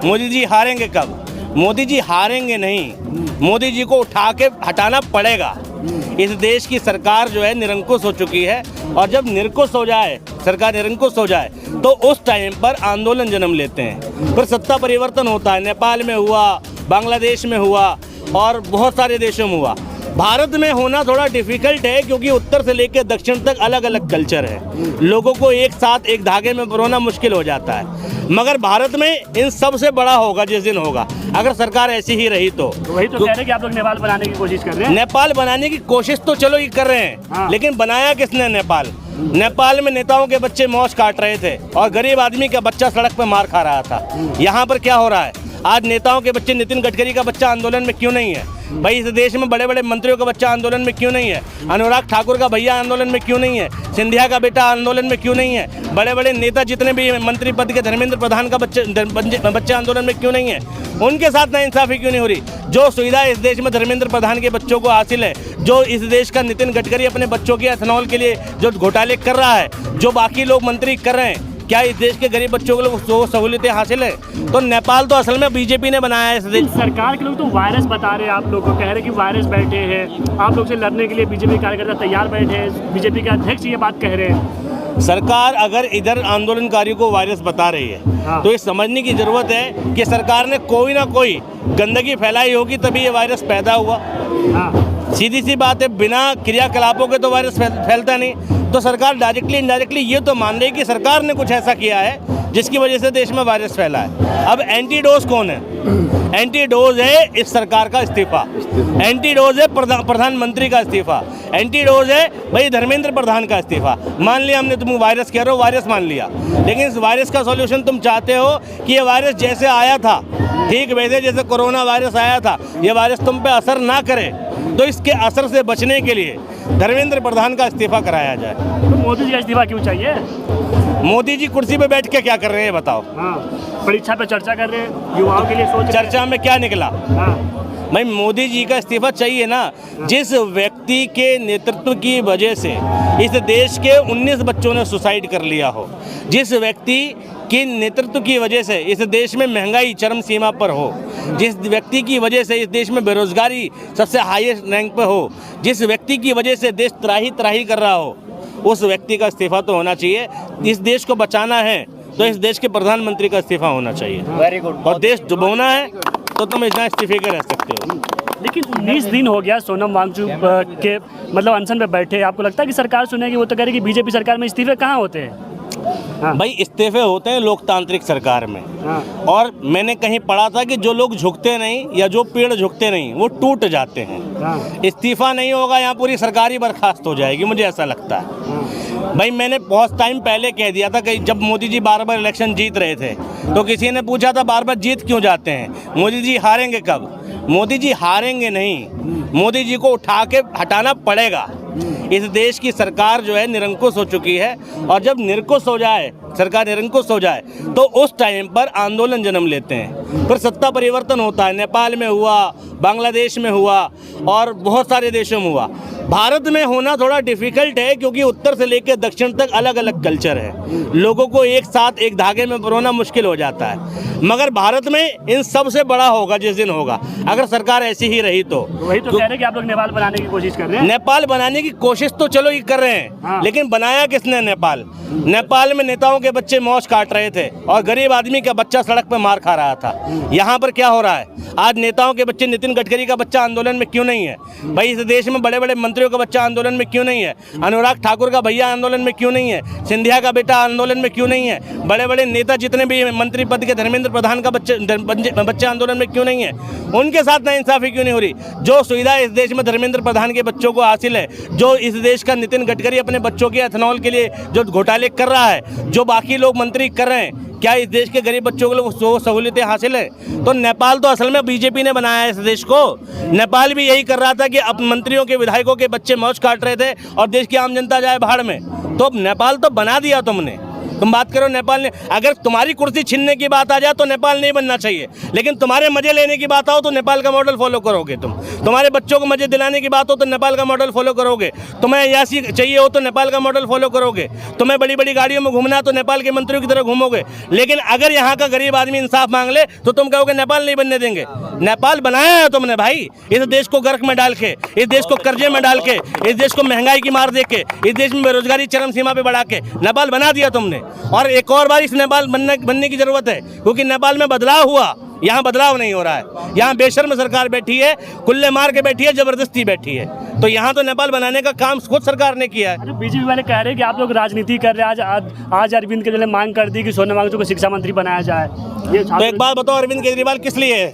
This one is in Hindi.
मोदी जी हारेंगे कब? मोदी जी हारेंगे नहीं, मोदी जी को उठा के हटाना पड़ेगा। इस देश की सरकार जो है निरंकुश हो चुकी है, और जब निरंकुश हो जाए, सरकार निरंकुश हो जाए, तो उस टाइम पर आंदोलन जन्म लेते हैं, फिर सत्ता परिवर्तन होता है। नेपाल में हुआ, बांग्लादेश में हुआ और बहुत सारे देशों में हुआ। भारत में होना थोड़ा डिफिकल्ट है, क्योंकि उत्तर से लेकर दक्षिण तक अलग अलग कल्चर है। लोगों को एक साथ एक धागे में पिरोना मुश्किल हो जाता है। मगर भारत में इन सबसे बड़ा होगा जिस दिन होगा, अगर सरकार ऐसी ही रही तो। वही तो कह रहे हैं कि आप लोग नेपाल बनाने की कोशिश कर रहे हैं। नेपाल बनाने की कोशिश तो चलो ये कर रहे हैं, हाँ। लेकिन बनाया किसने नेपाल? नेपाल में नेताओं के बच्चे मौज काट रहे थे और गरीब आदमी का बच्चा सड़क पर मार खा रहा था। यहाँ पर क्या हो रहा है? आज नेताओं के बच्चे, नितिन गडकरी का बच्चा आंदोलन में क्यों नहीं है भाई? इस देश में बड़े बड़े मंत्रियों का बच्चा आंदोलन में क्यों नहीं है? अनुराग ठाकुर का भैया आंदोलन में क्यों नहीं है? सिंधिया का बेटा आंदोलन में क्यों नहीं है? बड़े बड़े नेता जितने भी मंत्री पद के, धर्मेंद्र प्रधान का बच्चे आंदोलन में क्यों नहीं है? उनके साथ नाइंसाफी क्यों नहीं हो रही? जो सुविधा इस देश में धर्मेंद्र प्रधान के बच्चों को हासिल है, जो इस देश का नितिन गडकरी अपने बच्चों के एथेनॉल के लिए जो घोटाले कर रहा है, जो बाकी लोग मंत्री कर रहे हैं, क्या इस देश के गरीब बच्चों को वो सहूलियतें हासिल है? तो नेपाल तो असल में बीजेपी ने बनाया है इस देश। सरकार के लोग तो वायरस बता रहे हैं, आप लोग को कह रहे हैं कि वायरस बैठे हैं, आप लोग से लड़ने के लिए बीजेपी कार्यकर्ता तैयार बैठे हैं, बीजेपी के अध्यक्ष ये बात कह रहे हैं। सरकार अगर इधर आंदोलनकारियों को वायरस बता रही है, हाँ। तो ये समझने की जरूरत है कि सरकार ने कोई ना कोई गंदगी फैलाई होगी, तभी ये वायरस पैदा हुआ। हाँ। सीधी सी बात है, बिना क्रियाकलापों के तो वायरस फैलता नहीं। तो सरकार डायरेक्टली इनडायरेक्टली ये तो मान रही है कि सरकार ने कुछ ऐसा किया है जिसकी वजह से देश में वायरस फैला है। अब एंटीडोज कौन है? एंटीडोज है इस सरकार का इस्तीफा, एंटीडोज है प्रधानमंत्री का इस्तीफा, एंटीडोज है भाई धर्मेंद्र प्रधान का इस्तीफा। मान लिया हमने, तुम वायरस कह रहे हो, वायरस मान लिया, लेकिन इस वायरस का सॉल्यूशन तुम चाहते हो कि ये वायरस जैसे आया था, ठीक वैसे जैसे कोरोना वायरस आया था, ये वायरस तुम पे असर ना करे, तो इसके असर से बचने के लिए धर्मेंद्र प्रधान का इस्तीफा कराया जाए। तो मोदी जी का इस्तीफा क्यों चाहिए? मोदी जी कुर्सी पे बैठ के क्या कर रहे हैं बताओ? हाँ, परीक्षा पे चर्चा कर रहे हैं, युवाओं के लिए सोच रहे हैं। चर्चा में क्या निकला? हाँ। भाई मोदी जी का इस्तीफा चाहिए ना। जिस व्यक्ति के नेतृत्व की वजह से इस देश के 19 बच्चों ने सुसाइड कर लिया हो, जिस व्यक्ति के नेतृत्व की वजह से इस देश में महंगाई चरम सीमा पर हो, जिस व्यक्ति की वजह से इस देश में बेरोजगारी सबसे हाईएस्ट रैंक पे हो, जिस व्यक्ति की वजह से देश त्राही कर रहा हो, उस व्यक्ति का इस्तीफा तो होना चाहिए। इस देश को बचाना है तो इस देश के प्रधानमंत्री का इस्तीफा होना चाहिए। Very good. और देश डुबोना है तो तुम इतना इस्तीफे के रह सकते हो। लेकिन 19 दिन हो गया सोनम वांगचुक के मतलब अनशन पे बैठे। आपको लगता है कि सरकार सुनेगी? वो तो कह रही कि बीजेपी सरकार में इस्तीफे कहाँ होते हैं? हाँ। भाई इस्तीफे होते हैं लोकतांत्रिक सरकार में। हाँ। और मैंने कहीं पढ़ा था कि जो लोग झुकते नहीं या जो पेड़ झुकते नहीं वो टूट जाते हैं। हाँ। इस्तीफा नहीं होगा, यहाँ पूरी सरकार ही बर्खास्त हो जाएगी, मुझे ऐसा लगता है। हाँ। भाई मैंने बहुत टाइम पहले कह दिया था कि जब मोदी जी बार बार इलेक्शन जीत रहे थे, तो किसी ने पूछा था बार बार जीत क्यों जाते हैं, मोदी जी हारेंगे कब? मोदी जी हारेंगे नहीं, मोदी जी को उठा के हटाना पड़ेगा। इस देश की सरकार जो है निरंकुश हो चुकी है, और जब निरंकुश हो जाए, सरकार निरंकुश हो जाए, तो उस टाइम पर आंदोलन जन्म लेते हैं, फिर सत्ता परिवर्तन होता है। नेपाल में हुआ, बांग्लादेश में हुआ और बहुत सारे देशों में हुआ। भारत में होना थोड़ा डिफिकल्ट है, क्योंकि उत्तर से लेकर दक्षिण तक अलग अलग कल्चर है। लोगों को एक साथ एक धागे में पिरोना मुश्किल हो जाता है। मगर भारत में इन सबसे बड़ा होगा जिस दिन होगा, अगर सरकार ऐसी ही रही तो। वही तो कह रहे हैं कि आप लोग नेपाल बनाने की कोशिश कर रहे हैं। नेपाल बनाने की कोशिश तो चलो ये कर रहे हैं, हाँ। लेकिन बनाया किसने नेपाल? नेपाल में नेताओं के बच्चे मौज काट रहे थे और गरीब आदमी का बच्चा सड़क पे मार खा रहा था। यहाँ पर क्या हो रहा है? आज नेताओं के बच्चे, नितिन गडकरी का बच्चा आंदोलन में क्यों नहीं है भाई? इस देश में बड़े बड़े मंत्रियों का बच्चा आंदोलन में क्यों नहीं है? अनुराग ठाकुर का भैया आंदोलन में क्यों नहीं है? सिंधिया का बेटा आंदोलन में क्यों नहीं है? बड़े बड़े नेता जितने भी मंत्री पद के, धर्मेंद्र प्रधान का बच्चे आंदोलन में क्यों नहीं है? उनके साथ नाइंसाफी क्यों नहीं हो रही? जो सुविधा इस देश में धर्मेंद्र प्रधान के बच्चों को हासिल है, जो इस देश का नितिन गडकरी अपने बच्चों के एथेनॉल के लिए जो घोटाले कर रहा है, जो बाकी लोग मंत्री कर रहे हैं, क्या इस देश के गरीब बच्चों को वो सहूलियतें हासिल है? तो नेपाल तो असल में बीजेपी ने बनाया है इस देश को। नेपाल भी यही कर रहा था कि अब मंत्रियों के, विधायकों के बच्चे मौज काट रहे थे और देश की आम जनता जाए भाड़ में। तो अब नेपाल तो बना दिया तुमने, तुम बात करो नेपाल ने, अगर तुम्हारी कुर्सी छीनने की बात आ जाए तो नेपाल नहीं बनना चाहिए, लेकिन तुम्हारे मजे लेने की बात आओ तो नेपाल का मॉडल फॉलो करोगे तुम। तुम्हारे बच्चों को मजे दिलाने की बात हो तो नेपाल का मॉडल फॉलो करोगे। तुम्हें यासी चाहिए हो तो नेपाल का मॉडल फॉलो करोगे। तुम्हें बड़ी बड़ी गाड़ियों में घूमना तो नेपाल के मंत्रियों की तरह घूमोगे। लेकिन अगर यहाँ का गरीब आदमी इंसाफ मांग ले तो तुम कहोगे नेपाल नहीं बनने देंगे। नेपाल बनाया है तुमने भाई, इस देश को गर्क में डाल के, इस देश को कर्जे में डाल के, इस देश को महंगाई की मार दे के, इस देश में बेरोजगारी चरम सीमा पे बढ़ा के नेपाल बना दिया तुमने। और एक और बार इस नेपाल बनने की जरूरत है, क्योंकि नेपाल में बदलाव हुआ, यहाँ बदलाव नहीं हो रहा है। यहाँ बेशर्म सरकार बैठी है, कुल्ले मार के बैठी है, जबरदस्ती बैठी है। तो यहाँ तो नेपाल बनाने का काम खुद सरकार ने किया है। बीजेपी वाले कह रहे हैं कि आप लोग राजनीति कर रहे हैं। आज अरविंद केजरीवाल ने मांग कर दी कि सोनम वांगचुक को शिक्षा मंत्री बनाया जाए। तो एक बात बताओ, अरविंद केजरीवाल किस लिए है?